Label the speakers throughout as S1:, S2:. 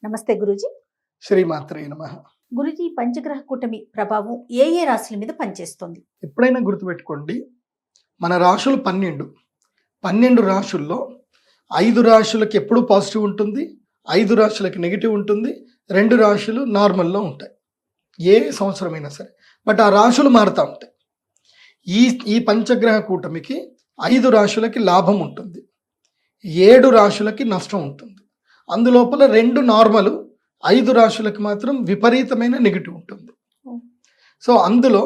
S1: నమస్తే గురూజీ.
S2: శ్రీమాత్రే నమః.
S1: గురూజీ, పంచగ్రహ కూటమి ప్రభావం ఏ ఏ రాశుల మీద పనిచేస్తుంది?
S2: ఎప్పుడైనా గుర్తుపెట్టుకోండి, మన రాశులు 12 రాశుల్లో 5 రాశులకి ఎప్పుడు పాజిటివ్ ఉంటుంది, 5 రాశులకి నెగిటివ్ ఉంటుంది, 2 రాశులు నార్మల్లో ఉంటాయి ఏ సంవత్సరమైనా సరే. బట్ ఆ రాశులు మారుతూ ఉంటాయి. ఈ పంచగ్రహ కూటమికి 5 రాశులకి లాభం ఉంటుంది, 7 రాశులకి నష్టం ఉంటుంది. అందులోపల 2 నార్మల్, 5 రాశులకు మాత్రం విపరీతమైన నెగిటివ్ ఉంటుంది. సో అందులో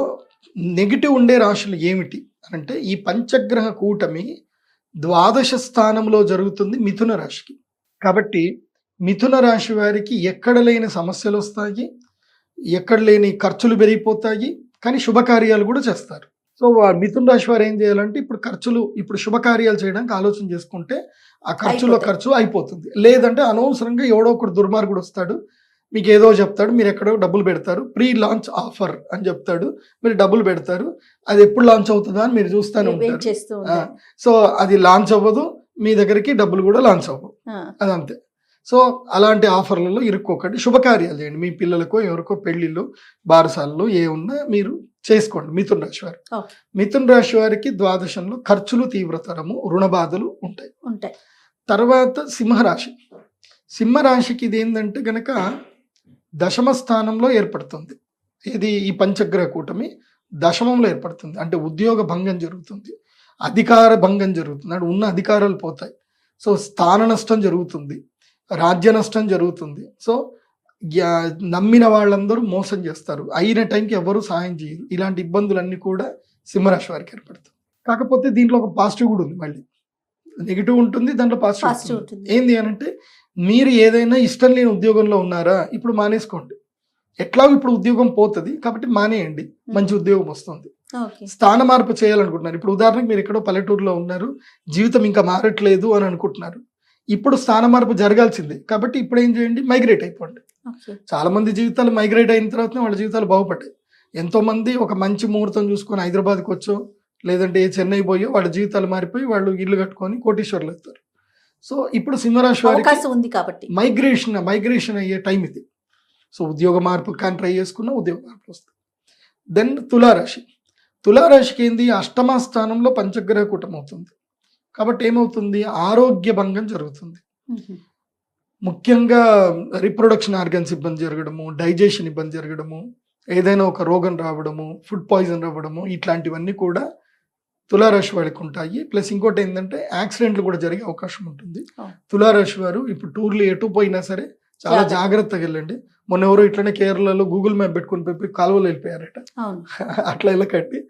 S2: నెగిటివ్ ఉండే రాశులు ఏమిటి అంటే, ఈ పంచగ్రహ కూటమి ద్వాదశ స్థానంలో జరుగుతుంది మిథున రాశికి. కాబట్టి మిథున రాశి వారికి ఎక్కడ లేని సమస్యలు వస్తాయి, ఎక్కడ లేని ఖర్చులు పెరిగిపోతాయి, కానీ శుభకార్యాలు కూడా చేస్తారు. సో మిథున రాశి వారు ఏం చేయాలంటే, ఇప్పుడు శుభకార్యాలు చేయడానికి ఆలోచన చేసుకుంటే ఆ ఖర్చు అయిపోతుంది. లేదంటే అనవసరంగా ఎవడో ఒకడు దుర్మార్గుడు వస్తాడు, మీకు ఏదో చెప్తాడు, మీరు ఎక్కడో డబ్బులు పెడతారు, ప్రీ లాంచ్ ఆఫర్ అని చెప్తాడు, మీరు డబ్బులు పెడతారు, అది ఎప్పుడు లాంచ్ అవుతుందా అని మీరు చూస్తూనే ఉంటారు. సో అది లాంచ్ అవ్వదు, మీ దగ్గరికి డబ్బులు కూడా లాంచ్ అవ్వవు, అదంతే. సో అలాంటి ఆఫర్లలో ఇరుక్కోకండి, శుభకార్యాలు చేయండి. మీ పిల్లలకో ఎవరికో పెళ్లిళ్ళు బారసాలలో ఏ ఉన్నా మీరు చేసుకోండి. మిథున రాశి వారు, మిథున రాశి వారికి ద్వాదశంలో ఖర్చులు తీవ్రతరము, రుణ బాధలు ఉంటాయి. తర్వాత సింహరాశికి ఇది ఏంటంటే గనక దశమ స్థానంలో ఏర్పడుతుంది. ఇది ఈ పంచగ్రహ కూటమి దశమంలో ఏర్పడుతుంది. అంటే ఉద్యోగ భంగం జరుగుతుంది, అధికార భంగం జరుగుతుంది, అంటే ఉన్న అధికారాలు పోతాయి. సో స్థాన నష్టం జరుగుతుంది, రాజ్య నష్టం జరుగుతుంది. సో నమ్మిన వాళ్ళందరూ మోసం చేస్తారు, అయిన టైంకి ఎవరు సహాయం చేయరు. ఇలాంటి ఇబ్బందులన్నీ కూడా సింహరాశి వారికి ఏర్పడుతుంది. కాకపోతే దీంట్లో ఒక పాజిటివ్ కూడా ఉంది, మళ్ళీ నెగిటివ్ ఉంటుంది, దాంట్లో పాజిటివ్ ఉంటుంది. ఏంది అనంటే, మీరు ఏదైనా ఇష్టం లేని ఉద్యోగంలో ఉన్నారా, ఇప్పుడు మానేసుకోండి. ఎట్లాగో ఇప్పుడు ఉద్యోగం పోతుంది కాబట్టి మానేయండి, మంచి ఉద్యోగం వస్తుంది. స్థాన మార్పు చేయాలనుకుంటున్నారు. ఇప్పుడు ఉదాహరణకు మీరు ఎక్కడో పల్లెటూరులో ఉన్నారు, జీవితం ఇంకా మారట్లేదు అని అనుకుంటున్నారు. ఇప్పుడు స్థాన మార్పు జరగాల్సిందే కాబట్టి ఇప్పుడు ఏం చేయండి, మైగ్రేట్ అయిపోండి. చాలా మంది జీవితాలు మైగ్రేట్ అయిన తర్వాత వాళ్ళ జీవితాలు బాగుపడ్డాయి. ఎంతో మంది ఒక మంచి ముహూర్తం చూసుకొని హైదరాబాద్కి వచ్చో లేదంటే చెన్నై పోయో వాళ్ళ జీవితాలు మారిపోయి వాళ్ళు ఇల్లు కట్టుకొని కోటీశ్వర్లు అవుతారు. సో ఇప్పుడు సింహరాశి వారికి
S1: ఉంది కాబట్టి
S2: మైగ్రేషన్ అయ్యే టైం ఇది. సో ఉద్యోగ మార్పు కానీ ట్రై చేసుకున్నా ఉద్యోగ మార్పు వస్తుంది. దెన్ తులారాశికి ఏంది, అష్టమ స్థానంలో పంచగ్రహ కూటమి అవుతుంది. కాబట్టి ఏమవుతుంది, ఆరోగ్య భంగం జరుగుతుంది. ముఖ్యంగా రిప్రొడక్షన్ ఆర్గన్స్ ఇబ్బంది జరగడము, డైజెషన్ ఇబ్బంది జరగడము, ఏదైనా ఒక రోగం రావడము, ఫుడ్ పాయిజన్ రావడము, ఇట్లాంటివన్నీ కూడా తులారాశి వారికి ఉంటాయి. ప్లస్ ఇంకోటి ఏంటంటే యాక్సిడెంట్లు కూడా జరిగే అవకాశం ఉంటుంది. తులారాశి వారు ఇప్పుడు టూర్లు ఎటు పోయినా సరే చాలా జాగ్రత్తగా వెళ్ళండి. మొన్న ఎవరో ఇట్లనే కేరళలో గూగుల్ మ్యాప్ పెట్టుకుని పోయి కాలువలో వెళ్ళిపోయారట. అట్లా వెళ్ళకండి,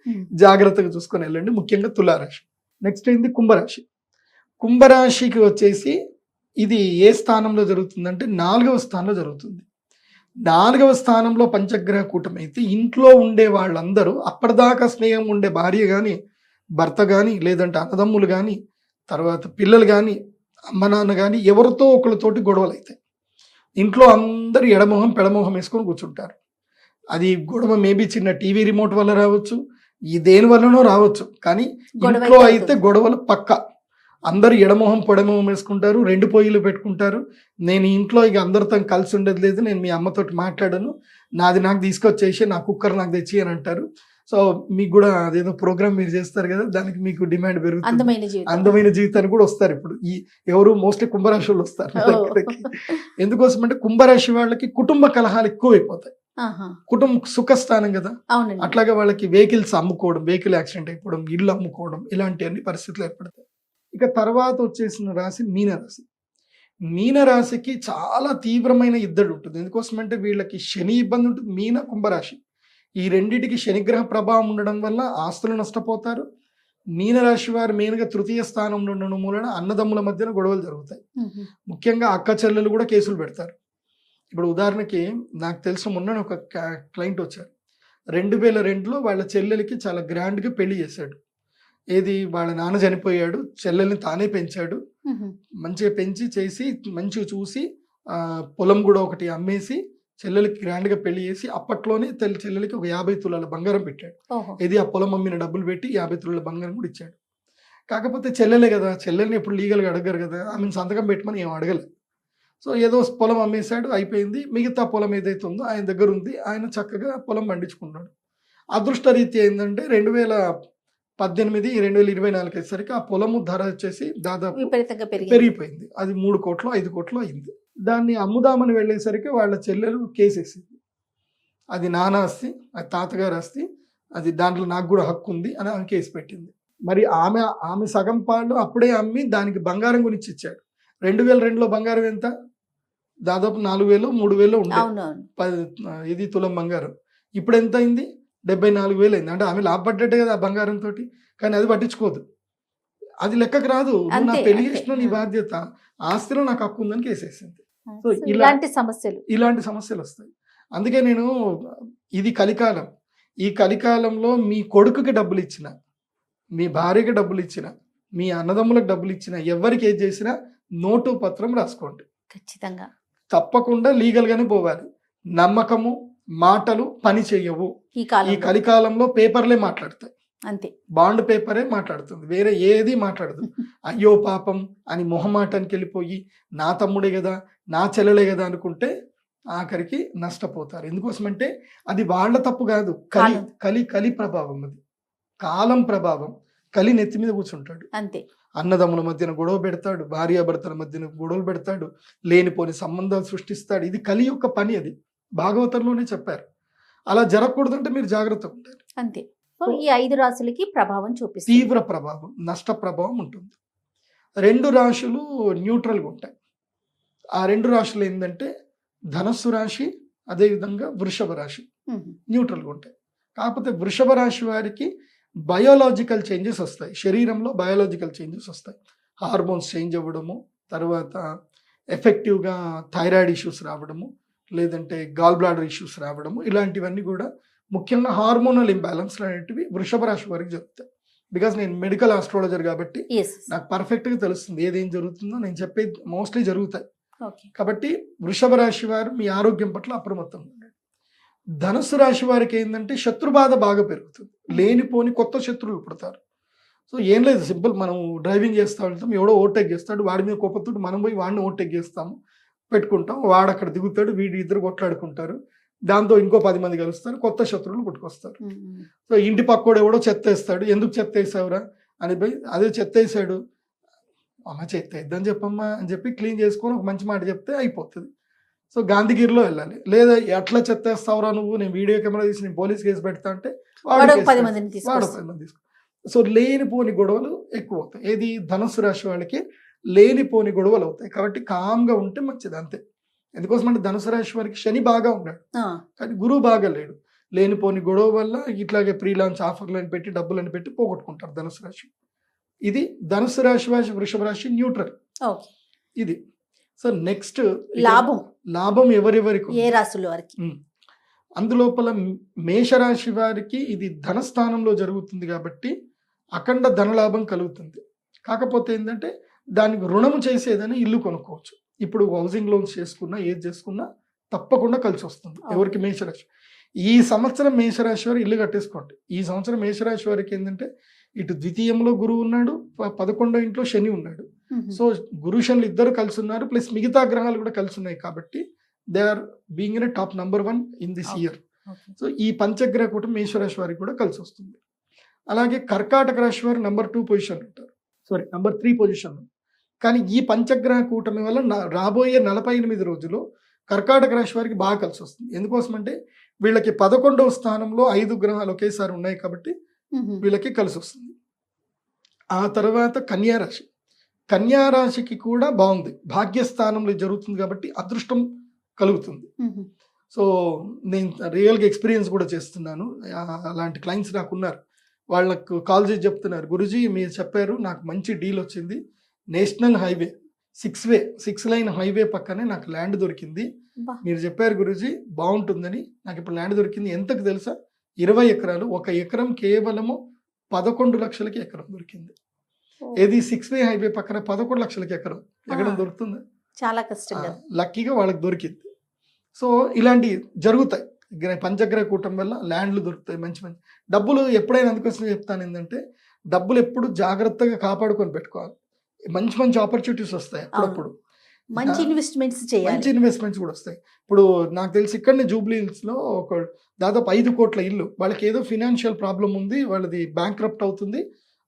S2: జాగ్రత్తగా చూసుకొని వెళ్ళండి, ముఖ్యంగా తులారాశి. నెక్స్ట్ ఏంది కుంభరాశికి వచ్చేసి ఇది ఏ స్థానంలో జరుగుతుందంటే 4వ స్థానంలో జరుగుతుంది. 4వ స్థానంలో పంచగ్రహ కూటమి అయితే ఇంట్లో ఉండే వాళ్ళందరూ, అప్పటిదాకా స్నేహం ఉండే భార్య కానీ భర్త కానీ లేదంటే అన్నదమ్ములు కానీ తర్వాత పిల్లలు కానీ అమ్మ నాన్న కానీ ఎవరితో ఒకరితోటి గొడవలు అవుతాయి. ఇంట్లో అందరూ ఎడమొహం పెడమొహం వేసుకొని కూర్చుంటారు. అది గొడవ మేబీ చిన్న టీవీ రిమోట్ వల్ల రావచ్చు, దేని వల్లనో రావచ్చు, కానీ ఇంట్లో అయితే గొడవలు పక్కా. అందరూ ఎడమొహం పొడమొహం వేసుకుంటారు, 2 పొయ్యిలు పెట్టుకుంటారు. నేను ఇంట్లో ఇక అందరితో కలిసి ఉండేది లేదు, నేను మీ అమ్మతోటి మాట్లాడను, నాది నాకు తీసుకొచ్చేసి నా కుక్కర్ నాకు తెచ్చి అని అంటారు. సో మీకు కూడా అదేదో ప్రోగ్రామ్ మీరు చేస్తారు కదా, దానికి మీకు డిమాండ్ పెరుగుతుంది, అందమైన జీవితానికి కూడా వస్తారు. ఇప్పుడు ఎవరు మోస్ట్లీ కుంభరాశి వాళ్ళు వస్తారు. ఎందుకోసం అంటే కుంభరాశి వాళ్ళకి కుటుంబ కలహాలు ఎక్కువ అయిపోతాయి. కుటుంబ సుఖస్థానం కదా, అట్లాగే వాళ్ళకి వెహికల్స్ అమ్ముకోవడం, వెహికల్ యాక్సిడెంట్ అయిపోవడం, ఇల్లు అమ్ముకోవడం, ఇలాంటి అన్ని పరిస్థితులు ఏర్పడతాయి. ఇక తర్వాత వచ్చేసిన రాశి మీనరాశికి చాలా తీవ్రమైన ఇద్దరు ఉంటుంది. ఎందుకోసమంటే వీళ్ళకి శని ఇబ్బంది ఉంటుంది. కుంభరాశి ఈ రెండింటికి శనిగ్రహ ప్రభావం ఉండడం వల్ల ఆస్తులు నష్టపోతారు. మీనరాశి వారు మెయిన్గా తృతీయ స్థానంలో ఉండడం మూలన అన్నదమ్ముల మధ్యన గొడవలు జరుగుతాయి. ముఖ్యంగా అక్క చెల్లెలు కూడా కేసులు పెడతారు. ఇప్పుడు ఉదాహరణకి నాకు తెలిసిన మొన్న ఒక క్లయింట్ వచ్చారు. 2002లో వాళ్ళ చెల్లెలకి చాలా గ్రాండ్గా పెళ్లి చేశాడు. ఏది, వాళ్ళ నాన్న చనిపోయాడు, చెల్లెల్ని తానే పెంచాడు, మంచిగా పెంచి చేసి మంచిగా చూసి పొలం కూడా ఒకటి అమ్మేసి చెల్లెలకి గ్రాండ్గా పెళ్లి చేసి అప్పట్లోనే చెల్లెలకి ఒక 50 తులాల బంగారం పెట్టాడు. ఇది ఆ పొలం అమ్మిన డబ్బులు పెట్టి 50 తులాల బంగారం కూడా ఇచ్చాడు. కాకపోతే చెల్లెలే కదా, చెల్లెల్ని ఎప్పుడు లీగల్గా అడగరు కదా, ఆమెను సంతకం పెట్టమని ఏం అడగలేదు. సో ఏదో పొలం అమ్మేశాడు, అయిపోయింది. మిగతా పొలం ఏదైతే ఉందో ఆయన దగ్గర ఉంది. ఆయన చక్కగా పొలం పండించుకున్నాడు. అదృష్టరీత్యా ఏంటంటే 2018, 2024 అయ్యేసరికి ఆ పొలము ధర వచ్చేసి దాదాపు
S1: విపరీతంగా
S2: పెరిగిపోయింది. అది 3 కోట్లు 5 కోట్లు అయింది. దాన్ని అమ్ముదామని వెళ్ళేసరికి వాళ్ళ చెల్లెలు కేసేసింది. అది నాన్న ఆస్తి, అది తాతగారి ఆస్తి, అది దాంట్లో నాకు కూడా హక్కు ఉంది అని ఆమె కేసు పెట్టింది. మరి ఆమె సగం పాలు అప్పుడే అమ్మి దానికి బంగారం గురించి ఇచ్చాడు. 2002లో బంగారం ఎంత? దాదాపు 4,000 3,000 ఉండే. ఇది తులం బంగారం. ఇప్పుడు ఎంత అయింది? 74,000 అయింది. అంటే ఆమె లాభపడ్డట్టే కదా ఆ బంగారంతో. కానీ అది పట్టించుకోదు. అది లెక్కకు రాదు. నువ్వు నా పెళ్లి చేసిన నీ బాధ్యత, ఆస్తిలో నాకు హక్కు ఉందని కేసేసింది. సో ఇలాంటి సమస్యలు వస్తాయి. అందుకే నేను ఇది కలికాలం. ఈ కలికాలంలో మీ కొడుకుకి డబ్బులు ఇచ్చిన, మీ భార్యకి డబ్బులు ఇచ్చిన, మీ అన్నదమ్ములకు డబ్బులు ఇచ్చిన, ఎవరికి ఏది చేసినా నోటు పత్రం రాసుకోండి.
S1: ఖచ్చితంగా
S2: తప్పకుండా లీగల్ గానే పోవాలి. నమ్మకము, మాటలు పని చెయ్యవు. ఈ కలికాలంలో పేపర్లే మాట్లాడతాయి.
S1: అంతే,
S2: బాండ్ పేపరే మాట్లాడుతుంది, వేరే ఏది మాట్లాడదు. అయ్యో పాపం అని మొహమాటానికి వెళ్ళిపోయి నా తమ్ముడే కదా, నా చెల్లెలే కదా అనుకుంటే ఆఖరికి నష్టపోతారు. ఎందుకోసమంటే అది వాళ్ళ తప్పు కాదు, కలి ప్రభావం. అది కాలం ప్రభావం. కలి నెత్తి మీద కూర్చుంటాడు.
S1: అంతే.
S2: అన్నదమ్ముల మధ్యన గొడవ పెడతాడు, భార్యాభర్తల మధ్యన గొడవలు పెడతాడు, లేనిపోని సంబంధాలు సృష్టిస్తాడు. ఇది కలి యొక్క పని. అది భాగవతంలోనే చెప్పారు. అలా జరగకూడదంటే మీరు జాగ్రత్తగా ఉండాలి.
S1: అంతే. సో ఈ 5 రాశులకి ప్రభావం చూపిస్తుంది,
S2: తీవ్ర ప్రభావం, నష్ట ప్రభావం ఉంటుంది. 2 రాశులు న్యూట్రల్గా ఉంటాయి. ఆ 2 రాశులు ఏంటంటే ధనస్సు రాశి, అదేవిధంగా వృషభ రాశి న్యూట్రల్గా ఉంటాయి. కాకపోతే వృషభ రాశి వారికి బయోలాజికల్ చేంజెస్ వస్తాయి. శరీరంలో బయోలాజికల్ చేంజెస్ వస్తాయి. హార్మోన్స్ చేంజ్ అవ్వడము, తర్వాత ఎఫెక్టివ్గా థైరాయిడ్ ఇష్యూస్ రావడము, లేదంటే గాల్ బ్లాడర్ ఇష్యూస్ రావడము, ఇలాంటివన్నీ కూడా ముఖ్యంగా హార్మోనల్ ఇంబ్యాలెన్స్ అనేటివి వృషభ రాశి వారికి జరుగుతాయి. బికాస్ నేను మెడికల్ ఆస్ట్రాలజర్ కాబట్టి నాకు పర్ఫెక్ట్గా తెలుస్తుంది ఏదేం జరుగుతుందో. నేను చెప్పేది మోస్ట్లీ జరుగుతాయి. కాబట్టి వృషభ రాశి వారు మీ ఆరోగ్యం పట్ల అప్రమత్తంగా ఉండండి. ధనుసు రాశి వారికి ఏంటంటే శత్రుబాధ బాగా పెరుగుతుంది. లేనిపోని కొత్త శత్రువులు పుడతారు. సో ఏం లేదు, సింపుల్. మనం డ్రైవింగ్ చేస్తూ వెళ్తాం, ఎవడో ఓవర్టేక్ చేస్తాడు, వాడి మీద కోపంతో మనం పోయి వాడిని ఓవర్టేక్ చేస్తాము, పెట్టుకుంటాం, వాడు అక్కడ దిగుతాడు, వీడి ఇద్దరు కొట్లాడుకుంటారు, దాంతో ఇంకో 10 మంది కలుస్తారు, కొత్త శత్రువులు పుట్టుకొస్తారు. సో ఇంటి పక్కోడు ఎవడో చెత్త వేస్తాడు, ఎందుకు చెత్త వేసావురా అని పోయి, అదే చెత్త వేసాడు, అమ్మ చెత్త వేద్దని చెప్పమ్మా అని చెప్పి క్లీన్ చేసుకొని ఒక మంచి మాట చెప్తే అయిపోతుంది. సో గాంధీగిరిలో వెళ్ళాలి. లేదా ఎట్లా చెత్త వేస్తావురా నువ్వు, నేను వీడియో కెమెరా తీసి నేను పోలీస్ కేసు పెడతా అంటే వాడు 10 మంది తీసుకో. సో లేనిపోని గొడవలు ఎక్కువ అవుతాయి. ఏది ధనుసు రాశి వాళ్ళకి లేనిపోని గొడవలు అవుతాయి. కాబట్టి కామ్గా ఉంటే మంచిది, అంతే. ఎందుకోసం అంటే ధనుసు రాశి వారికి శని బాగా ఉన్నాడు, కానీ గురువు బాగా లేడు. లేనిపోని గొడవ వల్ల ఇట్లాగే ప్రీ లాంచ్ ఆఫర్లను పెట్టి డబ్బులను పెట్టి పోగొట్టుకుంటారు ధనుసు రాశి. ఇది ధనుసు రాశి వారి వృషభ రాశి న్యూట్రల్. ఇది. సో నెక్స్ట్ లాభం ఎవరెవరికి,
S1: ఏ రాశుల వారికి?
S2: అందులోపల మేషరాశి వారికి ఇది ధనస్థానంలో జరుగుతుంది కాబట్టి అఖండ ధనలాభం కలుగుతుంది. కాకపోతే ఏంటంటే దానికి రుణము చేసేదని ఇల్లు కొనుక్కోవచ్చు. ఇప్పుడు హౌసింగ్ లోన్స్ చేసుకున్నా ఏది చేసుకున్నా తప్పకుండా కలిసి వస్తుంది. ఎవరికి? మేషరాశి. ఈ సంవత్సరం మేషరాశి వారు ఇల్లు కట్టేసుకోండి. ఈ సంవత్సరం మేషరాశి వారికి ఏంటంటే ఇటు ద్వితీయంలో గురువు ఉన్నాడు, 11వ ఇంట్లో శని ఉన్నాడు. సో గురు శనులు ఇద్దరు కలిసి ఉన్నారు, ప్లస్ మిగతా గ్రహాలు కూడా కలిసి ఉన్నాయి. కాబట్టి they are being in top number 1 in this year. So ఈ పంచగ్రహ కూటమి మేషరాశి వారికి కూడా కలిసి వస్తుంది. అలాగే కర్కాటక రాశి వారు నంబర్ 2 పొజిషన్ ఉంటారు, నంబర్ 3 పొజిషన్. కానీ ఈ పంచగ్రహ కూటమి వల్ల రాబోయే 48 రోజులు కర్కాటక రాశి వారికి బాగా కలిసి వస్తుంది. ఎందుకోసం అంటే వీళ్ళకి 11వ స్థానంలో 5 గ్రహాలు ఒకేసారి ఉన్నాయి కాబట్టి వీళ్ళకి కలిసి వస్తుంది. ఆ తర్వాత కన్యారాశి. కన్యారాశికి కూడా బాగుంది, భాగ్యస్థానంలో జరుగుతుంది కాబట్టి అదృష్టం కలుగుతుంది. సో నేను రియల్గా ఎక్స్పీరియన్స్ కూడా చేస్తున్నాను. అలాంటి క్లయింట్స్ నాకు ఉన్నారు. వాళ్ళకు కాల్ చేసి చెప్తున్నారు, గురుజీ మీరు చెప్పారు నాకు మంచి డీల్ వచ్చింది, నేషనల్ హైవే 6 లైన్ హైవే పక్కనే నాకు ల్యాండ్ దొరికింది, మీరు చెప్పారు గురుజీ బాగుంటుందని, నాకు ఇప్పుడు ల్యాండ్ దొరికింది. ఎంతకు తెలుసా? 20 ఎకరాలు. 1 ఎకరం కేవలము 11 లక్షలకి ఎకరం దొరికింది. ఏది 6 వే హైవే పక్కన 11 లక్షలకి ఎకరం ఎక్కడ దొరుకుతుంది?
S1: చాలా కష్టం.
S2: లక్కీగా వాళ్ళకి దొరికింది. సో ఇలాంటివి జరుగుతాయి. పంచగ్రహ కూటమి వల్ల ల్యాండ్లు దొరుకుతాయి, మంచి మంచి డబ్బులు. ఎప్పుడైనా అందుకోసం చెప్తాను ఏంటంటే డబ్బులు ఎప్పుడు జాగ్రత్తగా కాపాడుకొని పెట్టుకోవాలి. మంచి మంచి ఆపర్చునిటీస్ వస్తాయి అప్పుడప్పుడు.
S1: మంచి ఇన్వెస్ట్మెంట్స్ చేయాలి.
S2: మంచి ఇన్వెస్ట్మెంట్స్ కూడా వస్తాయి. ఇప్పుడు నాకు తెలిసి ఇక్కడనే జూబ్లీ హిల్స్లో ఒక దాదాపు 5 కోట్ల ఇల్లు, వాళ్ళకి ఏదో ఫినాన్షియల్ ప్రాబ్లం ఉంది, వాళ్ళది బ్యాంక్రప్ట్ అవుతుంది,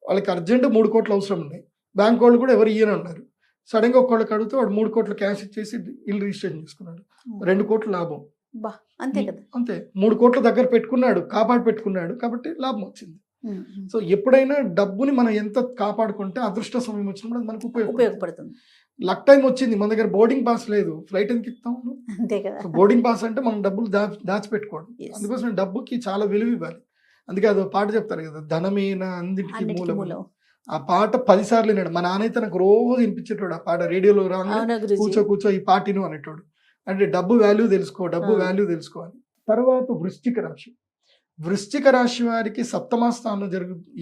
S2: వాళ్ళకి అర్జెంట్ 3 కోట్లు అవసరం ఉన్నాయి. బ్యాంక్ వాళ్ళు కూడా ఎవరు ఇయ్యని అన్నారు. సడన్గా ఒక్కళ్ళకి అడిగితే వాడు 3 కోట్లు క్యాష్ ఇచ్చేసి ఇల్లు రిజిస్ట్రేషన్ చేసుకున్నాడు. 2 కోట్లు లాభం.
S1: బా, అంతే కదా.
S2: అంతే, 3 కోట్ల దగ్గర పెట్టుకున్నాడు, కాపాడు పెట్టుకున్నాడు కాబట్టి లాభం వచ్చింది. సో ఎప్పుడైనా డబ్బుని మనం ఎంత కాపాడుకుంటే అదృష్ట సమయం వచ్చినప్పుడు అది మనకు
S1: ఉపయోగపడుతుంది.
S2: లక్ టైం వచ్చింది, మన దగ్గర బోర్డింగ్ పాస్ లేదు, ఫ్లైట్ ఎందుకు ఇస్తాం?
S1: అంతే కదా.
S2: బోర్డింగ్ పాస్ అంటే మనం డబ్బులు దాచిపెట్టుకోవడం. అందుకోసం డబ్బుకి చాలా విలువ ఇవ్వాలి. అందుకే అదో పాట చెప్తారు కదా, ధనమేన అన్నిటికీ మూలం. ఆ పాట 10 సార్లు విన్నాడు. మా నాన్న అయితే నాకు రోజు వినిపించేటోడు ఆ పాట, రేడియోలో రాగా కూర్చో ఈ పాటిను అనేటోడు. అంటే డబ్బు వాల్యూ తెలుసుకో, డబ్బు వాల్యూ తెలుసుకోవాలి. తర్వాత వృశ్చిక రాశి. వృశ్చిక రాశి వారికి 7వ స్థానంలో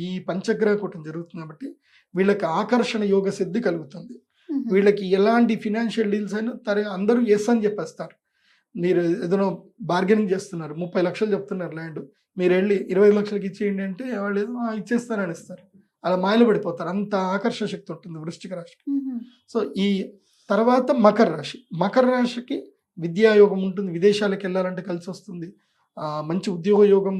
S2: ఈ పంచగ్రహ కూటమి జరుగుతుంది కాబట్టి వీళ్ళకి ఆకర్షణ యోగ సిద్ధి కలుగుతుంది. వీళ్ళకి ఎలాంటి ఫినాన్షియల్ డీల్స్ అయినా అందరూ ఎస్ అని చెప్పేస్తారు. మీరు ఏదైనా బార్గెనింగ్ చేస్తున్నారు, 30 లక్షలు చెప్తున్నారు ల్యాండ్, మీరు వెళ్ళి 20 లక్షలకి ఇచ్చేయండి అంటే వాళ్ళు ఏదో ఇచ్చేస్తారని ఇస్తారు. అలా మాయలు పడిపోతారు. అంత ఆకర్షణ శక్తి ఉంటుంది వృశ్చిక రాశికి. సో ఈ తర్వాత మకర రాశి. మకర రాశికి విద్యాయోగం ఉంటుంది, విదేశాలకు వెళ్ళాలంటే కలిసి వస్తుంది, మంచి ఉద్యోగ యోగం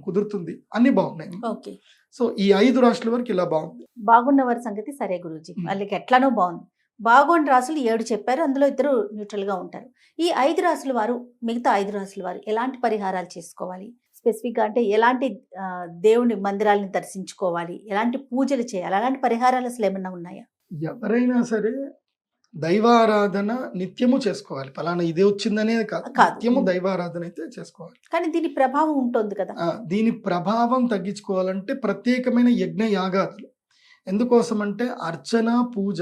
S2: కుదురుతుంది, అన్ని బాగున్నాయి.
S1: ఓకే.
S2: సో ఈ 5 రాశుల వరకు ఇలా బాగుంది.
S1: బాగున్న వారి సంగతి సరే గురూజీ, వాళ్ళకి ఎట్లానో బాగుంది. బాగున్న రాశులు 7 చెప్పారు, అందులో 2 న్యూట్రల్ గా ఉంటారు. ఈ 5 రాశుల వారు, మిగతా 5 రాశుల వారు ఎలాంటి పరిహారాలు చేసుకోవాలి? స్పెసిఫిక్ గా అంటే ఎలాంటి దేవుని మందిరాలను దర్శించుకోవాలి, ఎలాంటి పూజలు చేయాలి, అలాంటి పరిహారాలు అసలు ఏమన్నా ఉన్నాయా?
S2: ఎవరైనా సరే దైవారాధన నిత్యము చేసుకోవాలి. ఫలానా ఇదే వచ్చిందనే కాదు, నిత్యము దైవారాధన అయితే చేసుకోవాలి.
S1: కానీ దీని ప్రభావం ఉంటుంది కదా.
S2: దీని ప్రభావం తగ్గించుకోవాలంటే ప్రత్యేకమైన యజ్ఞ యాగాదులు. ఎందుకోసం అంటే అర్చన, పూజ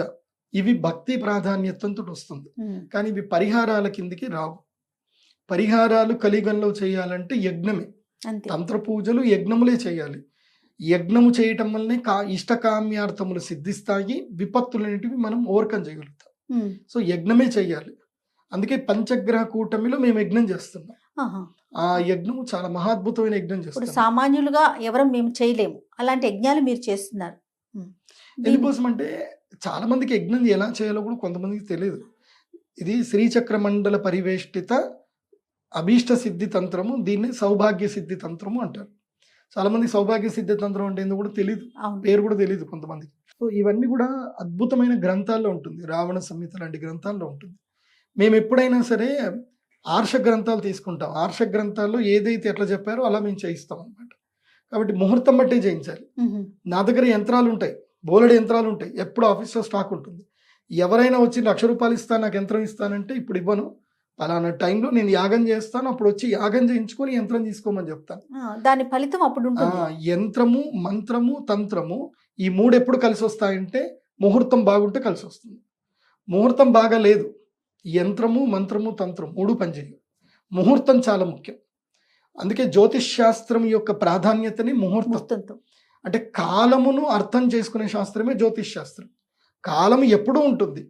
S2: ఇవి భక్తి ప్రాధాన్యతంతో వస్తుంది, కానీ ఇవి పరిహారాల కిందికి రావు. పరిహారాలు కలియుగంలో చేయాలంటే యజ్ఞమే, తంత్ర పూజలు యజ్ఞములే చేయాలి. యజ్ఞము చేయటం వల్లనే ఇష్టకామ్యార్థములు సిద్ధిస్తాయి, విపత్తులన్నిటివి మనం ఓవర్కమ్ చేయగలుగుతాం. సో యజ్ఞమే చెయ్యాలి. అందుకే పంచగ్రహ కూటమిలో మేము యజ్ఞం చేస్తున్నాం. ఆ యజ్ఞము చాలా మహాద్భుతమైన యజ్ఞం చేస్తున్నాం.
S1: సామాన్యులుగా ఎవరు మేము చేయలేము, అలాంటి యజ్ఞాలు మీరు చేస్తున్నారు.
S2: ఎందుకోసం అంటే చాలా మందికి యజ్ఞం ఎలా చేయాలో కూడా కొంతమందికి తెలియదు. ఇది శ్రీచక్ర మండల పరివేష్టిత అభీష్ట సిద్ధి తంత్రము, దీన్ని సౌభాగ్య సిద్ధి తంత్రము అంటారు. చాలా మంది సౌభాగ్య సిద్ధి తంత్రం అంటే ఏందో కూడా తెలియదు, పేరు కూడా తెలియదు కొంతమందికి. సో ఇవన్నీ కూడా అద్భుతమైన గ్రంథాల్లో ఉంటుంది, రావణ సంహిత లాంటి గ్రంథాల్లో ఉంటుంది. మేము ఎప్పుడైనా సరే ఆర్ష గ్రంథాలు తీసుకుంటాం, ఆర్ష గ్రంథాల్లో ఏదైతే ఎట్లా చెప్పారో అలా మేము చేయిస్తాం అనమాట. కాబట్టి ముహూర్తం బట్టే చేయించాలి. నా దగ్గర యంత్రాలు ఉంటాయి, బోలెడు యంత్రాలు ఉంటాయి, ఎప్పుడు ఆఫీస్లో స్టాక్ ఉంటుంది. ఎవరైనా వచ్చి 1,00,000 రూపాయలు ఇస్తాను, నాకు యంత్రం ఇస్తానంటే ఇప్పుడు ఇవ్వను, అలానా టైంలో నేను యాగం చేస్తాను, అప్పుడు వచ్చి యాగం చేయించుకొని యంత్రం తీసుకోమని చెప్తాను.
S1: దాని ఫలితం అప్పుడు ఉంటుంది.
S2: యంత్రము, మంత్రము, తంత్రము ఈ 3 ఎప్పుడు కలిసి వస్తాయంటే ముహూర్తం బాగుంటే కలిసి వస్తుంది. ముహూర్తం బాగా లేదు, యంత్రము, మంత్రము, తంత్రం 3 పనిచేయవు. ముహూర్తం చాలా ముఖ్యం. అందుకే జ్యోతిష్ శాస్త్రం యొక్క ప్రాధాన్యతని ముహూర్తంతో, అంటే కాలమును అర్థం చేసుకునే శాస్త్రమే జ్యోతిష్ శాస్త్రం. కాలం ఎప్పుడూ ఉంటుంది,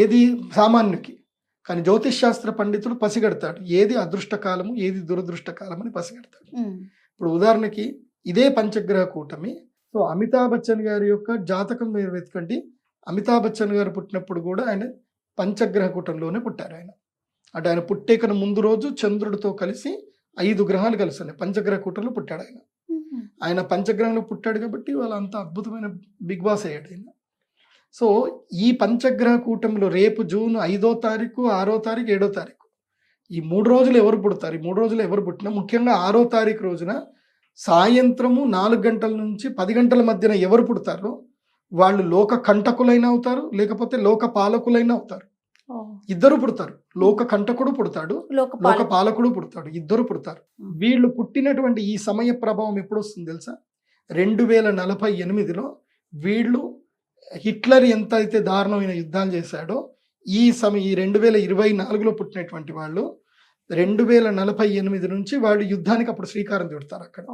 S2: ఏది సామాన్యుకి, కానీ జ్యోతిష్ శాస్త్ర పండితుడు పసిగడతాడు ఏది అదృష్ట కాలము, ఏది దురదృష్ట కాలం అని పసిగడతాడు. ఇప్పుడు ఉదాహరణకి ఇదే పంచగ్రహ కూటమి. సో అమితాబ్ బచ్చన్ గారి యొక్క జాతకం మీరు వెతకండి. అమితాబ్ బచ్చన్ గారు పుట్టినప్పుడు కూడా ఆయన పంచగ్రహ కూటంలోనే పుట్టారు. ఆయన అంటే ఆయన పుట్టేకన ముందు రోజు చంద్రుడితో కలిసి 5 గ్రహాలు కలిసి ఉన్నాయి, పంచగ్రహ కూటంలో పుట్టాడు ఆయన. ఆయన పంచగ్రహంలో పుట్టాడు కాబట్టి వాళ్ళు అంత అద్భుతమైన బిగ్ బాస్ అయ్యాడు ఆయన. సో ఈ పంచగ్రహ కూటమిలో రేపు జూన్ 5వ తారీఖు, 6వ తారీఖు, 7వ తారీఖు ఈ 3 రోజులు ఎవరు పుడతారు? ఈ 3 రోజులు ఎవరు పుట్టినా ముఖ్యంగా 6వ తారీఖు రోజున సాయంత్రము 4 గంటల నుంచి 10 గంటల మధ్యన ఎవరు పుడతారో వాళ్ళు లోక కంటకులైన అవుతారు, లేకపోతే లోక పాలకులైన అవుతారు. ఇద్దరు పుడతారు, లోక కంటకుడు పుడతాడు, లోక పాలకుడు పుడతాడు, ఇద్దరు పుడతారు. వీళ్ళు పుట్టినటువంటి ఈ సమయ ప్రభావం ఎప్పుడు వస్తుంది తెలుసా? 2048లో వీళ్ళు హిట్లర్ ఎంత అయితే దారుణమైన యుద్ధాలు చేశాడో ఈ 2024లో పుట్టినటువంటి వాళ్ళు 2048 నుంచి వాళ్ళు యుద్ధానికి అప్పుడు శ్రీకారం చుడతారు. అక్కడ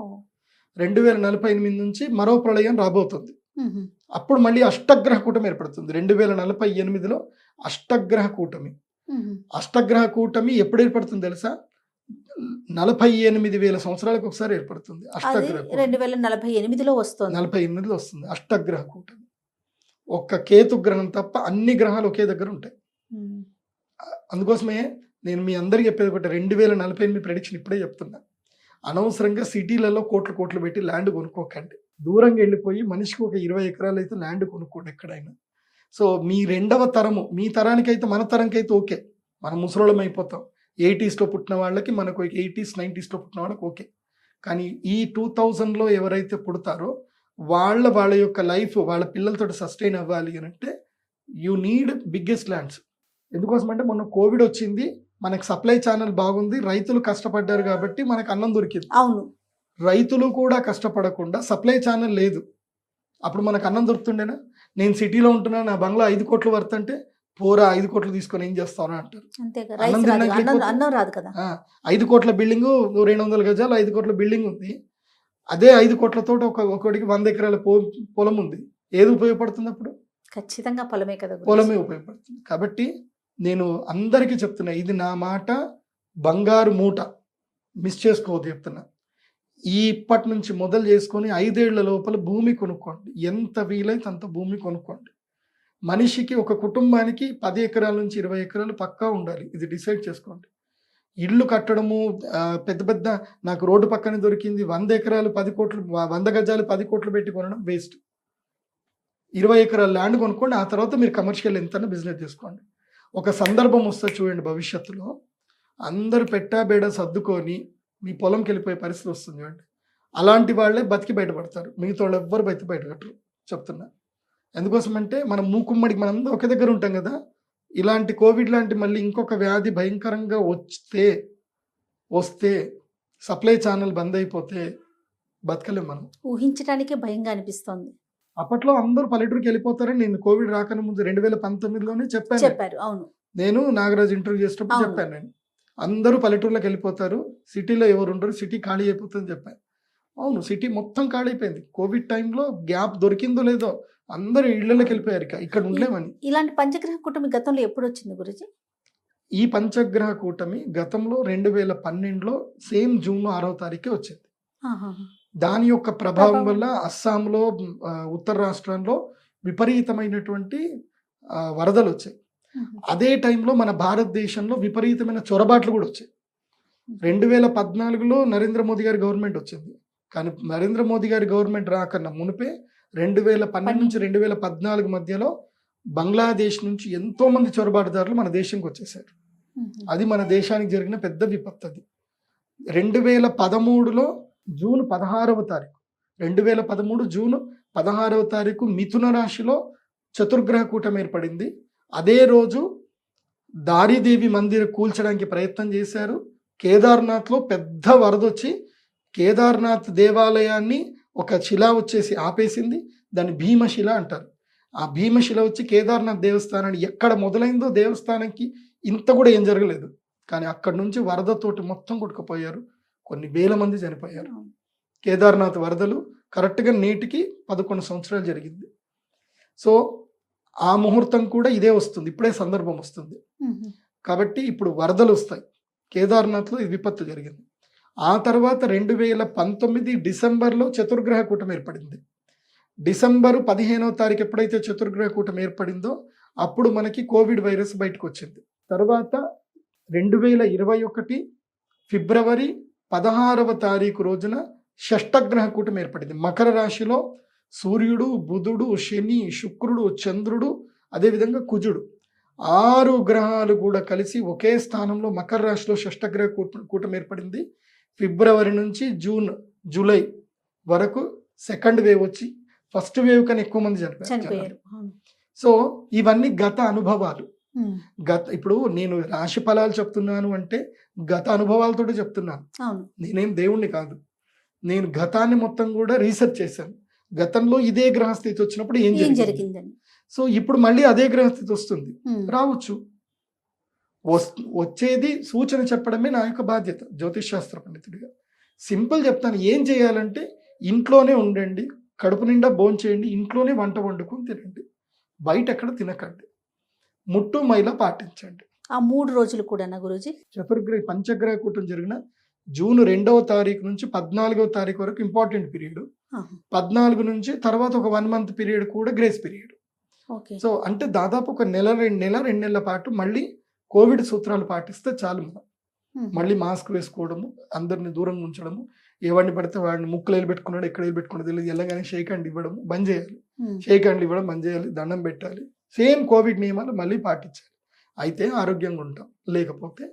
S2: 2048 నుంచి మరో ప్రళయం రాబోతుంది. అప్పుడు మళ్ళీ అష్టగ్రహ కూటమి ఏర్పడుతుంది. 2048లో అష్టగ్రహ కూటమి. అష్టగ్రహ కూటమి ఎప్పుడు ఏర్పడుతుంది తెలుసా? 48,000 సంవత్సరాలకు ఒకసారి ఏర్పడుతుంది. అష్టగ్రహ
S1: 2048లో వస్తుంది.
S2: 48లో వస్తుంది అష్టగ్రహ కూటమి. ఒక్క కేతు గ్రహం తప్ప అన్ని గ్రహాలు ఒకే దగ్గర ఉంటాయి.
S1: ఉమ్.
S2: అందుకోసమే నేను మీ అందరికీ చెప్పేది ఒకటి, 2048 ప్రెడిక్షన్ ఇప్పుడే చెప్తున్నా. అనవసరంగా సిటీలలో కోట్లు కోట్లు పెట్టి ల్యాండ్ కొనుక్కోకండి. దూరంగా వెళ్ళిపోయి మనిషికి ఒక 20 ఎకరాలు అయితే ల్యాండ్ కొనుక్కోండి ఎక్కడైనా. సో మీ రెండవ తరము, మీ తరానికైతే మన తరంకైతే ఓకే, మనం ముసలోళం అయిపోతాం. 80s పుట్టిన వాళ్ళకి, మనకు 80s 90s పుట్టిన వాళ్ళకి ఓకే. కానీ ఈ 2000లో ఎవరైతే పుడతారో వాళ్ళ యొక్క లైఫ్ వాళ్ళ పిల్లలతో సస్టైన్ అవ్వాలి అని అంటే యూ నీడ్ బిగ్గెస్ట్ ల్యాండ్స్. ఎందుకోసం అంటే మొన్న కోవిడ్ వచ్చింది, మనకు సప్లై ఛానల్ బాగుంది, రైతులు కష్టపడ్డారు కాబట్టి మనకు అన్నం దొరికింది.
S1: అవును,
S2: రైతులు కూడా కష్టపడకుండా సప్లై ఛానల్ లేదు, అప్పుడు మనకు అన్నం దొరుకుతుండేనా? నేను సిటీలో ఉంటున్నా, నా బంగ్లా 5 కోట్లు వర్త్ అంటే పోరా 5 కోట్లు తీసుకొని ఏం చేస్తావు అంటారు.
S1: అంతేగా,
S2: అన్నం
S1: రైస్ రాదు,
S2: తినడానికి
S1: అన్నం అన్నం రాదు కదా.
S2: 5 కోట్ల బిల్డింగ్, 200 గజాలు 5 కోట్ల బిల్డింగ్ ఉంది. అదే 5 కోట్లతో ఒకటికి 100 ఎకరాల పొలం ఉంది. ఏది ఉపయోగపడుతుంది అప్పుడు?
S1: ఖచ్చితంగా పొలమే కదా గురూజీ.
S2: పొలమే ఉపయోగపడుతుంది. కాబట్టి నేను అందరికీ చెప్తున్నా, ఇది నా మాట, బంగారు మూట, మిస్ చేసుకోవద్దు చెప్తున్నా. ఇప్పటి నుంచి మొదలు చేసుకొని 5 ఏళ్ల లోపల భూమి కొనుక్కోండి, ఎంత వీలైతే అంత భూమి కొనుక్కోండి. మనిషికి, ఒక కుటుంబానికి 10 ఎకరాల నుంచి 20 ఎకరాలు పక్కా ఉండాలి, ఇది డిసైడ్ చేసుకోండి. ఇల్లు కట్టడము పెద్ద పెద్ద, నాకు రోడ్డు పక్కన దొరికింది 100 ఎకరాలు 10 కోట్లు, 100 గజాలు 10 కోట్లు పెట్టి కొనడం వేస్ట్. 20 ఎకరాల ల్యాండ్ కొనుక్కోండి, ఆ తర్వాత మీరు కమర్షియల్ ఎంత బిజినెస్ చేసుకోండి. ఒక సందర్భం వస్తే చూడండి, భవిష్యత్తులో అందరు పెట్టాబేడ సర్దుకొని మీ పొలంకి వెళ్ళిపోయే పరిస్థితి వస్తుంది చూడండి. అలాంటి వాళ్ళే బతికి బయటపడతారు, మిగతా వాళ్ళు ఎవ్వరు బయటకట్టరు చెప్తున్నా. ఎందుకోసం అంటే మనం మూకుమ్మడికి మనందరం ఒకే దగ్గర ఉంటాం కదా. ఇలాంటి కోవిడ్ లాంటి మళ్ళీ ఇంకొక వ్యాధి భయంకరంగా వస్తే సప్లై ఛానల్ బంద్ అయిపోతే బతకలేం మనం.
S1: ఊహించడానికే భయంగా అనిపిస్తోంది.
S2: అప్పట్లో అందరూ పల్లెటూరుకి వెళ్ళిపోతారని నేను కోవిడ్ రాకనే ముందు 2019లోనే
S1: చెప్పారు. అవును,
S2: నేను నాగరాజు ఇంటర్వ్యూ చేసినప్పుడు
S1: అవును.
S2: చెప్పాను, నేను అందరూ పల్లెటూరులోకి వెళ్ళిపోతారు, సిటీలో ఎవరు ఉండరు, సిటీ ఖాళీ అయిపోతుందని చెప్పాను. అవును, సిటీ మొత్తం ఖాళీ అయిపోయింది. కోవిడ్ టైంలో గ్యాప్ దొరికిందో లేదో అందరూ ఇళ్లలోకి వెళ్ళిపోయారు, ఇక్కడ ఉండలేమని.
S1: ఇలాంటి పంచగ్రహ కూటమి గతంలో ఎప్పుడు వచ్చింది గురూజీ?
S2: ఈ పంచగ్రహ కూటమి గతంలో 2012లో సేమ్ జూన్ 6వ తారీఖే వచ్చింది. దాని యొక్క ప్రభావం వల్ల అస్సాంలో, ఉత్తర రాష్ట్రంలో విపరీతమైనటువంటి వరదలు వచ్చాయి. అదే టైంలో మన భారతదేశంలో విపరీతమైన చొరబాట్లు కూడా వచ్చాయి. 2014లో నరేంద్ర మోదీ గారి గవర్నమెంట్ వచ్చింది, కానీ నరేంద్ర మోదీ గారి గవర్నమెంట్ రాకన్నా మునిపే 2012 నుంచి 2014 మధ్యలో బంగ్లాదేశ్ నుంచి ఎంతో మంది చొరబాటుదారులు మన దేశంకి వచ్చేసారు. అది మన దేశానికి జరిగిన పెద్ద విపత్తు. అది 2013లో జూన్ 16వ తారీఖు, 2013 జూన్ 16వ తారీఖు మిథున రాశిలో చతుర్గ్రహ కూటమి ఏర్పడింది. అదే రోజు దారిదేవి మందిర్ కూల్చడానికి ప్రయత్నం చేశారు. కేదార్నాథ్లో పెద్ద వరదొచ్చి కేదార్నాథ్ దేవాలయాన్ని ఒక శిల వచ్చేసి ఆపేసింది. దాన్ని భీమశిల అంటారు. ఆ భీమశిల వచ్చి కేదార్నాథ్ దేవస్థానాన్ని, ఎక్కడ మొదలైందో దేవస్థానానికి ఇంత కూడా ఏం జరగలేదు, కానీ అక్కడి నుంచి వరదతోటి మొత్తం కొట్టుకుపోయారు, కొన్ని వేల మంది చనిపోయారు. కేదార్నాథ్ వరదలు కరెక్ట్గా నేటికి 11 సంవత్సరాలు జరిగింది. సో ఆ ముహూర్తం కూడా ఇదే వస్తుంది, ఇప్పుడే సందర్భం వస్తుంది. కాబట్టి ఇప్పుడు వరదలు వస్తాయి. కేదార్నాథ్లో ఇది విపత్తు జరిగింది. ఆ తర్వాత 2019 డిసెంబర్లో చతుర్గ్రహ కూటమి ఏర్పడింది. డిసెంబర్ 15వ తారీఖు ఎప్పుడైతే చతుర్గ్రహ కూటమి ఏర్పడిందో అప్పుడు మనకి కోవిడ్ వైరస్ బయటకు వచ్చింది. తర్వాత 2021 ఫిబ్రవరి 16వ తారీఖు రోజున షష్టగ్రహ కూటమి ఏర్పడింది. మకర రాశిలో సూర్యుడు, బుధుడు, శని, శుక్రుడు, చంద్రుడు, అదేవిధంగా కుజుడు, 6 గ్రహాలు కూడా కలిసి ఒకే స్థానంలో మకర రాశిలో షష్టగ్రహ కూటమి ఏర్పడింది. ఫిబ్రవరి నుంచి జూలై వరకు సెకండ్ వేవ్ వచ్చి ఫస్ట్ వేవ్ కన్నా ఎక్కువ మంది చనిపోయారు. సో ఇవన్నీ గత అనుభవాలు. ఇప్పుడు నేను రాశి ఫలాలు చెప్తున్నాను అంటే గత అనుభవాలతో చెప్తున్నాను. నేనేం దేవుణ్ణి కాదు, నేను గతాన్ని మొత్తం కూడా రీసెర్చ్ చేశాను. గతంలో ఇదే గ్రహస్థితి వచ్చినప్పుడు ఏం జరిగిందని. సో ఇప్పుడు మళ్ళీ అదే గ్రహస్థితి వస్తుంది, రావచ్చు. వచ్చేది సూచన చెప్పడమే నా యొక్క బాధ్యత జ్యోతిష్ శాస్త్ర పండితుడిగా. సింపుల్ చెప్తాను, ఏం చేయాలంటే ఇంట్లోనే ఉండండి, కడుపు నిండా భోంచేయండి, ఇంట్లోనే వంట వండుకొని తినండి, బయట ఎక్కడ తినకండి, ముట్టు మైల పాటించండి.
S1: ఆ 3 రోజులు కూడా గురూజీ
S2: పంచగ్రహ కూటమి జరిగిన జూన్ 2వ తారీఖు నుంచి 14వ తారీఖు వరకు ఇంపార్టెంట్ పీరియడ్. 14 నుంచి తర్వాత ఒక 1 మంత్ పీరియడ్ కూడా గ్రేస్ పీరియడ్.
S1: ఓకే.
S2: సో అంటే దాదాపు ఒక నెల 2 నెలల పాటు మళ్ళీ కోవిడ్ సూత్రాలు పాటిస్తే చాలు మనం. మళ్ళీ మాస్క్ వేసుకోవడము, అందరిని దూరంగా ఉంచడము, ఎవరిని పడితే వాడిని ముక్కులు పెట్టుకున్నాడు, ఎక్కడ పెట్టుకున్నాడు తెలియదు, వెళ్ళగానే షేక్ హ్యాండ్ ఇవ్వడం బంద్ చేయాలి. షేక్ హ్యాండ్ ఇవ్వడం బంద్ చేయాలి, దండం పెట్టాలి. సేమ్ కోవిడ్ నియమాలు మళ్ళీ పాటించాలి. అయితే ఆరోగ్యంగా ఉంటాం, లేకపోతే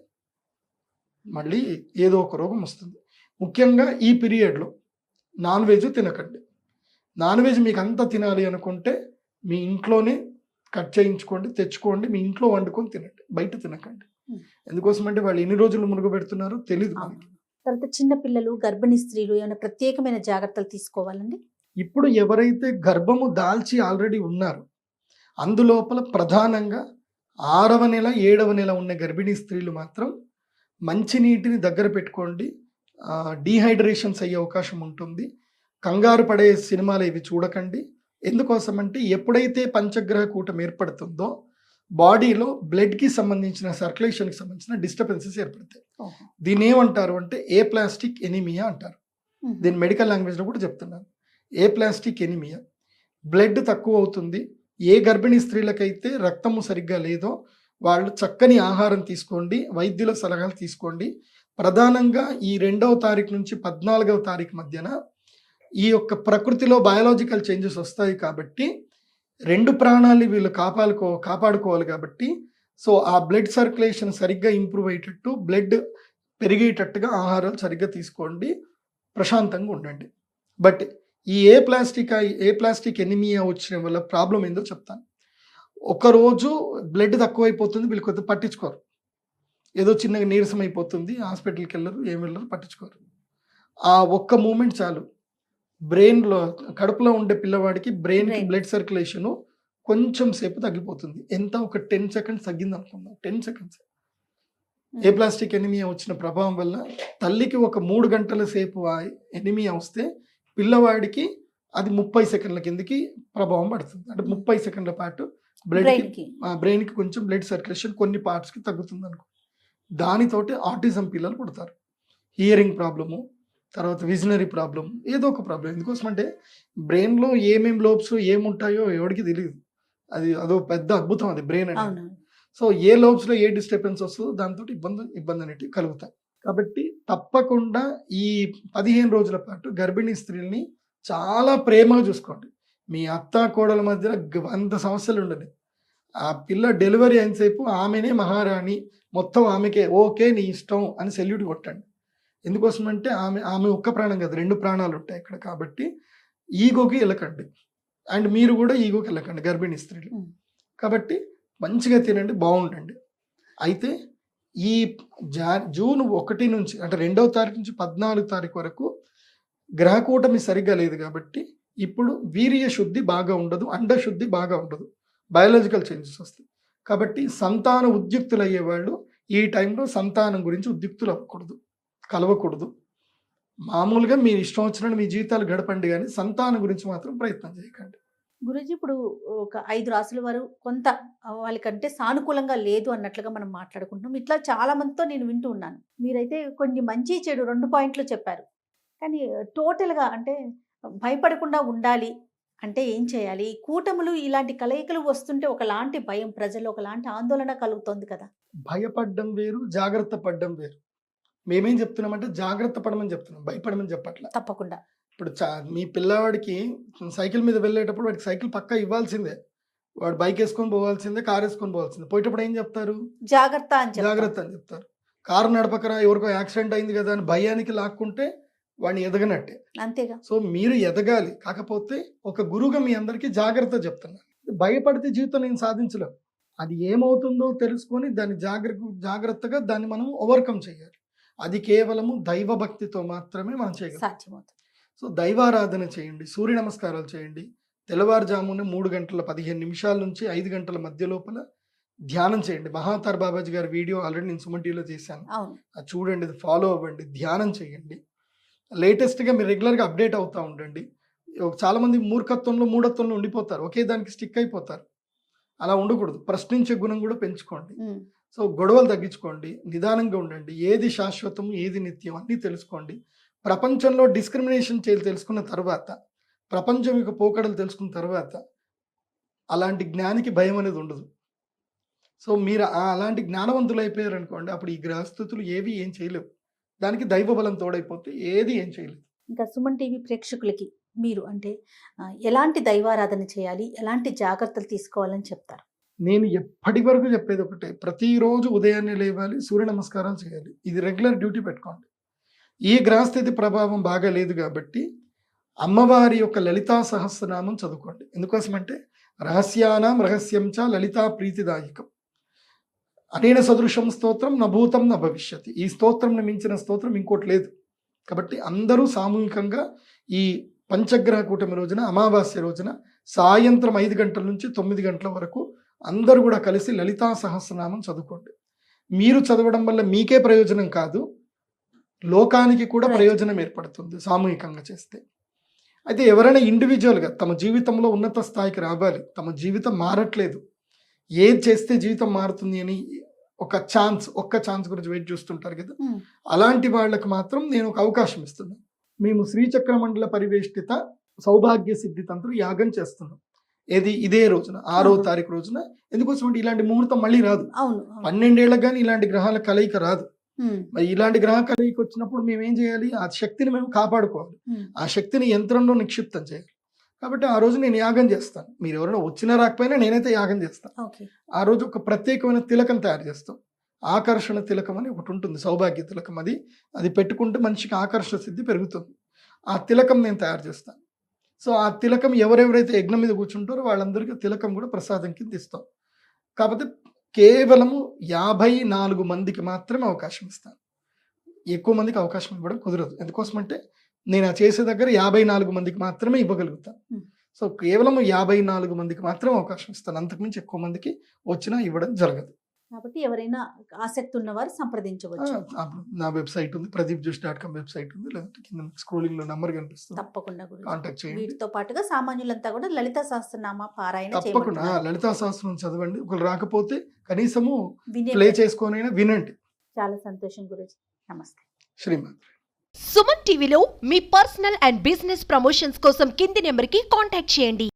S2: మళ్ళీ ఏదో ఒక రోగం వస్తుంది. ముఖ్యంగా ఈ పీరియడ్లో నాన్ వెజ్ తినకండి. నాన్ వెజ్ మీకు అంతా తినాలి అనుకుంటే మీ ఇంట్లోనే కట్ చేయించుకోండి, తెచ్చుకోండి, మీ ఇంట్లో వండుకొని తినండి, బయట తినకండి. ఎందుకోసం అంటే వాళ్ళు ఎన్ని రోజులు మురుగు పెడుతున్నారో తెలియదు మనకి.
S1: తర్వాత చిన్న పిల్లలు, గర్భిణీ స్త్రీలు ఏమైనా ప్రత్యేకమైన జాగ్రత్తలు తీసుకోవాలండి?
S2: ఇప్పుడు ఎవరైతే గర్భము దాల్చి ఆల్రెడీ ఉన్నారో అందులోపల ప్రధానంగా 6వ నెల 7వ నెల ఉన్న గర్భిణీ స్త్రీలు మాత్రం మంచినీటిని దగ్గర పెట్టుకోండి. డీహైడ్రేషన్స్ అయ్యే అవకాశం ఉంటుంది. కంగారు పడే సినిమాలు ఇవి చూడకండి. ఎందుకోసం అంటే ఎప్పుడైతే పంచగ్రహ కూటం ఏర్పడుతుందో బాడీలో బ్లడ్కి సంబంధించిన సర్క్యులేషన్కి సంబంధించిన డిస్టర్బెన్సెస్ ఏర్పడతాయి. దీన్ని ఏమంటారు అంటే ఏప్లాస్టిక్ ఎనీమియా అంటారు. దీని మెడికల్ లాంగ్వేజ్లో కూడా చెప్తున్నాను. ఏప్లాస్టిక్ ఎనీమియా. బ్లడ్ తక్కువ అవుతుంది. ఏ గర్భిణీ స్త్రీలకైతే రక్తము సరిగ్గా లేదో వాళ్ళు చక్కని ఆహారం తీసుకోండి, వైద్యుల సలహాలు తీసుకోండి. ప్రధానంగా ఈ 2వ తారీఖు నుంచి 14వ తారీఖు మధ్యన ఈ యొక్క ప్రకృతిలో బయాలజికల్ చేంజెస్ వస్తాయి కాబట్టి 2 ప్రాణాలని వీళ్ళు కాపాడుకోవాలి కాబట్టి సో ఆ బ్లడ్ సర్క్యులేషన్ సరిగ్గా ఇంప్రూవ్ అయ్యేటట్టు, బ్లడ్ పెరిగేటట్టుగా ఆహారాలు సరిగ్గా తీసుకోండి, ప్రశాంతంగా ఉండండి. బట్ ఈ ఏప్లాస్టిక్ ఎనిమియా వచ్చిన వల్ల ప్రాబ్లం ఏందో చెప్తాను. ఒకరోజు బ్లడ్ తక్కువైపోతుంది, వీళ్ళు కొద్దిగా పట్టించుకోరు. ఏదో చిన్నగా నీరసం అయిపోతుంది, హాస్పిటల్కి వెళ్ళరు, ఏం వెళ్ళరు, పట్టించుకోరు. ఆ ఒక్క మూమెంట్ చాలు. బ్రెయిన్లో కడుపులో ఉండే పిల్లవాడికి బ్రెయిన్కి బ్లడ్ సర్క్యులేషను కొంచెం సేపు తగ్గిపోతుంది. ఎంత ఒక 10 సెకండ్స్ తగ్గింది అనుకుందాం, 10 సెకండ్స్. ఏప్లాస్టిక్ ఎనిమియా వచ్చిన ప్రభావం వల్ల తల్లికి ఒక 3 గంటల సేపు ఎనిమియా వస్తే పిల్లవాడికి అది 30 సెకండ్ల కిందకి ప్రభావం పడుతుంది. అంటే 30 సెకండ్ల పాటు బ్రెయిన్కి కొంచెం బ్లడ్ సర్క్యులేషన్ కొన్ని పార్ట్స్కి తగ్గుతుంది అనుకో. దానితోటి ఆటిజం పిల్లలు పుడతారు. హియరింగ్ ప్రాబ్లము, తర్వాత విజనరీ ప్రాబ్లం, ఏదో ఒక ప్రాబ్లం. ఎందుకోసం అంటే బ్రెయిన్లో ఏమేమి లోబ్స్ ఏముంటాయో ఎవరికి తెలియదు. అదో పెద్ద అద్భుతం అది బ్రెయిన్ అనేది. సో ఏ లోబ్స్లో ఏ డిస్టర్బెన్స్ వస్తుందో దాంతో ఇబ్బంది అనేటివి కలుగుతాయి. కాబట్టి తప్పకుండా ఈ 15 రోజుల పాటు గర్భిణీ స్త్రీల్ని చాలా ప్రేమగా చూసుకోండి. మీ అత్త కోడల మధ్య 100 సమస్యలు ఉండదు. ఆ పిల్ల డెలివరీ అయినసేపు ఆమెనే మహారాణి, మొత్తం ఆమెకే ఓకే నీ ఇష్టం అని సెల్యూట్ కొట్టండి. ఎందుకోసం అంటే ఆమె ఒక్క ప్రాణం కాదు, 2 ప్రాణాలు ఉంటాయి ఇక్కడ. కాబట్టి ఈగోకి వెళ్ళకండి, అండ్ మీరు కూడా ఈగోకి వెళ్ళకండి గర్భిణీ స్త్రీలు. కాబట్టి మంచిగా తినండి, బాగుండండి. అయితే ఈ జూన్ 1 నుంచి అంటే 2వ తారీఖు నుంచి 14వ తారీఖు వరకు గ్రహకూటమి సరిగ్గా లేదు కాబట్టి ఇప్పుడు వీర్య శుద్ధి బాగా ఉండదు, అండశుద్ధి బాగా ఉండదు, బయాలజికల్ చేంజెస్ వస్తాయి. కాబట్టి సంతాన ఉద్యుక్తులు అయ్యేవాళ్ళు ఈ టైంలో సంతానం గురించి ఉద్యుక్తులు అవ్వకూడదు, కలవకూడదు. మామూలుగా మీరు ఇష్టం వచ్చినట్టు మీ జీవితాలు గడపండి, కానీ సంతానం గురించి మాత్రం ప్రయత్నం చేయకండి.
S1: గురూజీ, ఇప్పుడు ఒక 5 రాసుల వారు కొంత వాళ్ళకంటే సానుకూలంగా లేదు అన్నట్లుగా మనం మాట్లాడుకుంటున్నాం. ఇట్లా చాలా మందితో నేను వింటూ ఉన్నాను. మీరైతే కొన్ని మంచి చెడు 2 పాయింట్లు చెప్పారు. కానీ టోటల్గా అంటే భయపడకుండా ఉండాలి అంటే ఏం చేయాలి? కూటములు ఇలాంటి కలయికలు వస్తుంటే ఒకలాంటి భయం, ప్రజల్లో ఒకలాంటి ఆందోళన కలుగుతోంది కదా.
S2: భయపడడం వేరు, జాగ్రత్త పడడం వేరు. మేమేం చెప్తున్నామంటే జాగ్రత్త పడమని చెప్తున్నాం, భయపడమని చెప్పట్లా.
S1: తప్పకుండా.
S2: ఇప్పుడు మీ పిల్లవాడికి సైకిల్ మీద వెళ్ళేటప్పుడు వాడికి సైకిల్ పక్కా ఇవ్వాల్సిందే, వాడు బైక్ వేసుకొని పోవాల్సిందే, కార్ వేసుకొని పోవాల్సిందే. పోయేటప్పుడు ఏం చెప్తారు?
S1: జాగ్రత్త అని
S2: చెప్తారు. కారు నడపకరా, ఎవరికో యాక్సిడెంట్ అయింది కదా అని భయానికి లాక్కుంటే వాడిని ఎదగనట్టే.
S1: అంతేగా. సో
S2: మీరు ఎదగాలి. కాకపోతే ఒక గురువుగా మీ అందరికీ జాగ్రత్త చెప్తున్నా. భయపడితే జీవితం నేను సాధించలేం. అది ఏమవుతుందో తెలుసుకొని దాన్ని జాగ్రత్తగా దాన్ని మనం ఓవర్కమ్ చేయాలి. అది కేవలము దైవ భక్తితో మాత్రమే మనం చేయగలం. సో దైవారాధన చేయండి, సూర్య నమస్కారాలు చేయండి. తెల్లవారుజామున 3 గంటల 15 నిమిషాల నుంచి 5 గంటల మధ్య లోపల ధ్యానం చేయండి. మహాతార్ బాబాజీ గారి వీడియో ఆల్రెడీ నేను సుమన్ టీవీలో చేశాను, అది చూడండి, అది ఫాలో అవ్వండి, ధ్యానం చేయండి. లేటెస్ట్గా మీరు రెగ్యులర్గా అప్డేట్ అవుతూ ఉండండి. చాలామంది మూఢత్వంలో ఉండిపోతారు, ఒకే దానికి స్టిక్ అయిపోతారు. అలా ఉండకూడదు. ప్రశ్నించే గుణం కూడా పెంచుకోండి. సో గొడవలు తగ్గించుకోండి, నిదానంగా ఉండండి. ఏది శాశ్వతం, ఏది నిత్యం అన్నీ తెలుసుకోండి. ప్రపంచంలో డిస్క్రిమినేషన్ తెలుసుకున్న తర్వాత, ప్రపంచం యొక్క పోకడలు తెలుసుకున్న తర్వాత అలాంటి జ్ఞానికి భయం అనేది ఉండదు. సో మీరు అలాంటి జ్ఞానవంతులు అయిపోయారు అనుకోండి, అప్పుడు ఈ గ్రహస్థితులు ఏవి ఏం చేయలేవు. దానికి దైవ బలం తోడైపోతే ఏది ఏం చేయలేదు.
S1: ఇంకా సుమన్ టీవీ ప్రేక్షకులకి మీరు అంటే ఎలాంటి దైవారాధన చేయాలి, ఎలాంటి జాగ్రత్తలు తీసుకోవాలని చెప్తారు?
S2: నేను ఎప్పటి వరకు చెప్పేది ఒకటే, ప్రతిరోజు ఉదయాన్నే లేవాలి, సూర్య నమస్కారాలు చేయాలి. ఇది రెగ్యులర్ డ్యూటీ పెట్టుకోండి. ఈ గ్రహస్థితి ప్రభావం బాగా లేదు కాబట్టి అమ్మవారి యొక్క లలితా సహస్రనామం చదువుకోండి. ఎందుకోసమంటే రహస్యానాం రహస్యం చ లలితా ప్రీతిదాయకం అనేన సదృశం స్తోత్రం నభూతం న భవిష్యతి. ఈ స్తోత్రంను మించిన స్తోత్రం ఇంకోటి లేదు. కాబట్టి అందరూ సామూహికంగా ఈ పంచగ్రహ కూటమి రోజున, అమావాస్య రోజున సాయంత్రం 5 గంటల నుంచి 9 గంటల వరకు అందరూ కూడా కలిసి లలితా సహస్రనామం చదువుకోండి. మీరు చదవడం వల్ల మీకే ప్రయోజనం కాదు, లోకానికి కూడా ప్రయోజనం ఏర్పడుతుంది సామూహికంగా చేస్తే. అయితే ఎవరైనా ఇండివిజువల్గా తమ జీవితంలో ఉన్నత స్థాయికి రావాలి, తమ జీవితం మారట్లేదు, ఏది చేస్తే జీవితం మారుతుంది అని ఒక్క ఛాన్స్ గురించి వెయిట్ చూస్తుంటారు కదా, అలాంటి వాళ్ళకి మాత్రం నేను ఒక అవకాశం ఇస్తున్నాను. మేము శ్రీచక్ర మండల పరివేష్టిత సౌభాగ్య సిద్ధి తంత్రం యాగం చేస్తున్నాం. ఇదే రోజున 6వ తారీఖు రోజున. ఎందుకోసం అంటే ఇలాంటి ముహూర్తం మళ్ళీ రాదు. 12 ఏళ్ళకి కానీ ఇలాంటి గ్రహాల కలయిక రాదు. మరి ఇలాంటి గ్రహ కలయిక వచ్చినప్పుడు మేము ఏం చేయాలి? ఆ శక్తిని మేము కాపాడుకోవాలి, ఆ శక్తిని యంత్రంలో నిక్షిప్తం చేయాలి. కాబట్టి ఆ రోజు నేను యాగం చేస్తాను. మీరు ఎవరైనా వచ్చినా రాకపోయినా నేనైతే యాగం చేస్తాను. ఆ రోజు ఒక ప్రత్యేకమైన తిలకం తయారు చేస్తాం. ఆకర్షణ తిలకం అని ఒకటి ఉంటుంది, సౌభాగ్య తిలకం. అది పెట్టుకుంటే మనిషికి ఆకర్షణ సిద్ధి పెరుగుతుంది. ఆ తిలకం నేను తయారు చేస్తాను. సో ఆ తిలకం ఎవరెవరైతే యజ్ఞం మీద కూర్చుంటారో వాళ్ళందరికీ తిలకం కూడా ప్రసాదం కింద ఇస్తాం. కాకపోతే కేవలము 54 మందికి మాత్రమే అవకాశం ఇస్తాను. ఎక్కువ మందికి అవకాశం ఇవ్వడం కుదరదు. ఎందుకోసమంటే నేను ఆ చేసే దగ్గర 54 మందికి మాత్రమే ఇవ్వగలుగుతాను. సో కేవలం 54 మందికి మాత్రమే అవకాశం ఇస్తాను. అంతకుమించి ఎక్కువ మందికి వచ్చినా ఇవ్వడం జరగదు.
S1: కాబట్టి ఎవరైనా ఆసక్తి ఉన్నవారు సంప్రదించవచ్చు.
S2: నా వెబ్సైట్ ఉంది, pradeepjoshi.com వెబ్సైట్ ఉంది, లేదంటే కింద స్క్రోలింగ్ లో నంబర్ కనిపిస్తుంది,
S1: తప్పకుండా
S2: కాంటాక్ట్ చేయండి.
S1: వీటితో పాటుగా సామాన్యులంతా కూడా లలిత సహస్రనామ పారాయణ
S2: తప్పకుండా లలితా సహస్రం చదవండి. ఒకరు రాకపోతే కనీసము ప్లే చేసుకొనైనా వినండి.
S1: చాలా సంతోషం గురూజీ. నమస్తే.
S2: శ్రీమాన్.
S3: సుమన్ టీవీలో మీ పర్సనల్ అండ్ బిజినెస్ ప్రమోషన్స్ కోసం కింది నెంబర్కి కాంటాక్ట్ చేయండి.